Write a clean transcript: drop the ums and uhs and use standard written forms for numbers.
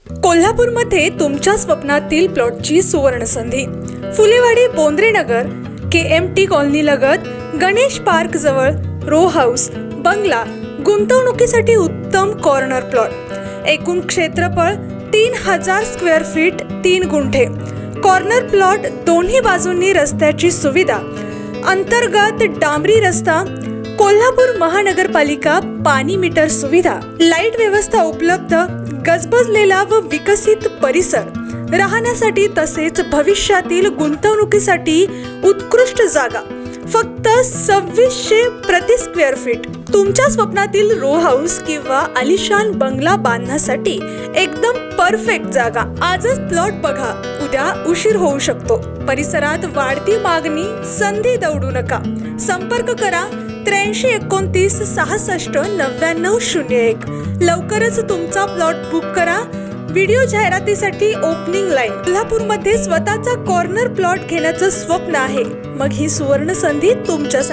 कोल्हापूरमध्ये तुमच्या स्वप्नातील प्लॉटची सुवर्ण संधी. फुलेवाडी बोंद्रेनगर KMT कॉलनी लगत गणेश पार्क जवळ रो हाऊस बंगला गुंतवणुकीसाठी उत्तम कॉर्नर प्लॉट. एकूण क्षेत्रफळ 3000 स्क्वेअर फीट, 3 गुंठे. कॉर्नर प्लॉट, दोन्ही बाजूंनी रस्त्याची सुविधा, अंतर्गत डांबरी रस्ता, कोल्हापूर महानगरपालिका पाणी मीटर सुविधा, लाईट व्यवस्था उपलब्ध, गजबजलेला व विकसित परिसर, राहण्यासाठी तसेच भविष्यातील गुंतवणुकीसाठी उत्कृष्ट जागा. फक्त 2600 प्रति स्क्वेअर फीट. तुमच्या स्वप्नातील रो हाऊस किंवा आलिशान बंगला बांधण्यासाठी एकदम परफेक्ट जागा. आजच प्लॉट बघा, उद्या उशीर होऊ शकतो. परिसरात वाढती मागणी, संधी दवडू नका. संपर्क करा 8329 66 9901. लवकरच तुमचा प्लॉट बुक करा. व्हिडिओ जाहिरातीसाठी ओपनिंग लाईन. कोल्हापूरमध्ये स्वतःचा कॉर्नर प्लॉट घेण्याचं स्वप्न आहे, मग ही सुवर्ण संधी तुमच्यासाठी.